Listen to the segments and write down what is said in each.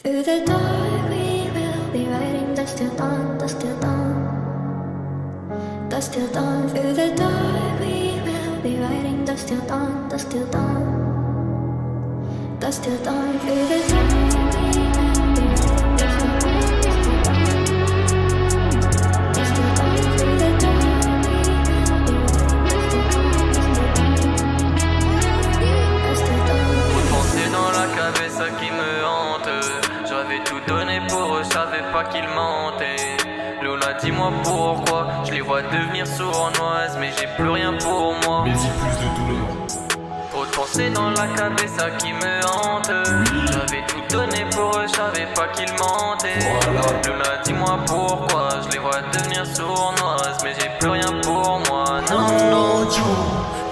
Through the dark we will be riding dust till dawn, dust till dawn, dust till dawn. Through the dark we will be riding dust till dawn, dust till dawn, dust till dawn. Through the dark we will be riding dust till dawn, dust till dawn, dust till dawn. Through the dark we will be riding dust till dawn, dust till dawn. Trop de pensées dans la cabeza qui me hante. J'avais tout donné pour eux, je savais pas qu'ils mentaient. Lola, dis-moi pourquoi je les vois devenir sournoises, mais j'ai plus rien pour moi. Mais dis plus de douleur. Trop de pensées dans la cabeza qui me hante. J'avais tout donné pour eux, je savais pas qu'ils mentaient. Voilà. Lola, dis-moi pourquoi je les vois devenir sournoises, mais j'ai plus rien pour moi. Non, non.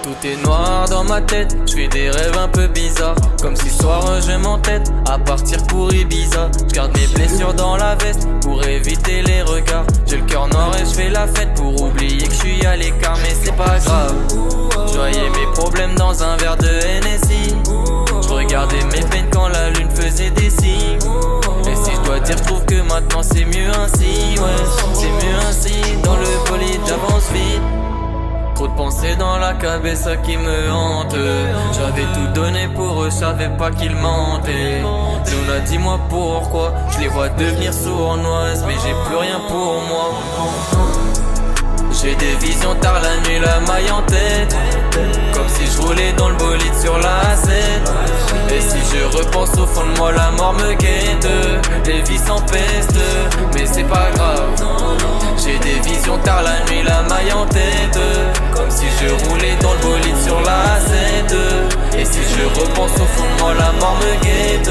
Tout est noir dans ma tête, je fais des rêves un peu bizarres. Comme si ce soir je m'entête à partir pour Ibiza. Je garde mes blessures dans la veste pour éviter les regards. J'ai le cœur noir et je fais la fête pour oublier que je suis à l'écart. Mais c'est pas grave, je voyais mes problèmes dans un verre de Hennessy. Je regardais mes peines quand la lune faisait des signes. Et si je dois dire, je trouve que maintenant c'est mieux ainsi. Ouais, c'est mieux ainsi, dans le bolide j'avance vite. Trop de pensées dans la cabeza qui me hante. J'avais tout donné pour eux, je savais pas qu'ils mentaient. Lola, dis-moi pourquoi je les vois devenir sournoises, mais j'ai plus rien pour moi. J'ai des visions tard la nuit, la maille en tête, comme si je roulais dans le bolide sur la scène. Et si je repense au fond de moi, la mort me guette. Les vies s'empestent, mais c'est pas grave. J'ai des visions tard la nuit, la maille en tête, comme si je roulais dans le bolide sur la scène. Et si je repense au fond de moi, la mort me guette.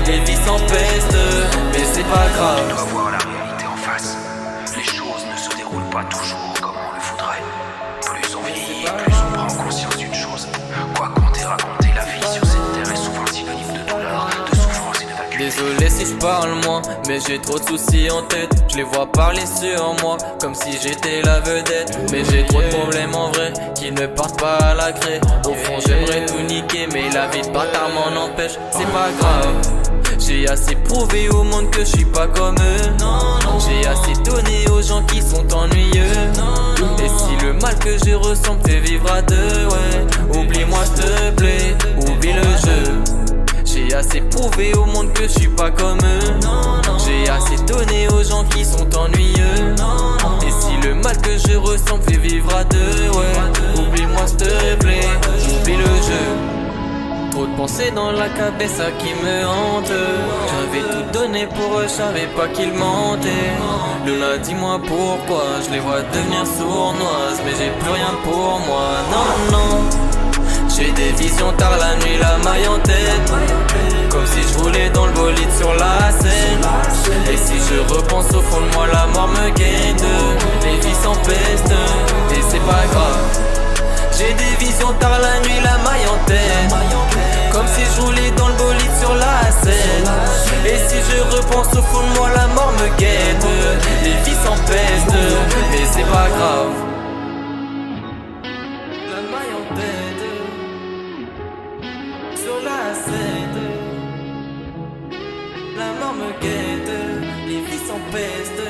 Les vies s'empestent, mais c'est pas grave. Tu dois voir la réalité en face. Les choses ne se déroulent pas toujours comme on le voudrait. Plus on vieillit, plus on prend conscience d'une chose. Quoi qu'on t'ait raconté, la vie sur cette terre est souvent synonyme de douleur, de souffrance et de vacuité. Désolé si je parle moins, mais j'ai trop de soucis en tête. Je les vois parler sur moi, comme si j'étais la vedette. Mais j'ai trop de problèmes en vrai, qui ne partent pas à la craie. Au fond j'aimerais tout niquer, mais la vie de bâtard m'en empêche. C'est pas grave, j'ai assez prouvé au monde que je suis pas comme eux. J'ai assez donné aux gens qui sont ennuyeux. Et si le mal que je ressens me fait vivre à deux, ouais, oublie-moi s'il te plaît, oublie le jeu. J'ai assez prouvé au monde que je suis pas comme eux. J'ai assez donné aux gens qui sont ennuyeux. Et si le mal que je ressens me fait vivre à deux, ouais, oublie-moi s'il te plaît, oublie le jeu. Trop de pensées dans la cabeza qui me hante. J'avais tout donné pour eux, je savais pas qu'ils mentaient. Lola, dis-moi pourquoi je les vois devenir sournoises, mais j'ai plus rien pour moi. Non, non. J'ai des visions tard la nuit, la maille en tête, comme si je roulais dans le bolide sur la scène. Et si je repense au fond de moi, la mort me guette. Les vies s'empestent, et c'est pas grave. J'ai des visions tard la nuit, la maille en tête, comme si je roulais dans le bolide sur la scène. Et si je repense au fond de moi, la mort me guette. Les vies s'empestent, mais c'est pas grave. La maille en tête, sur la scène. La mort me guette, les vies s'empestent.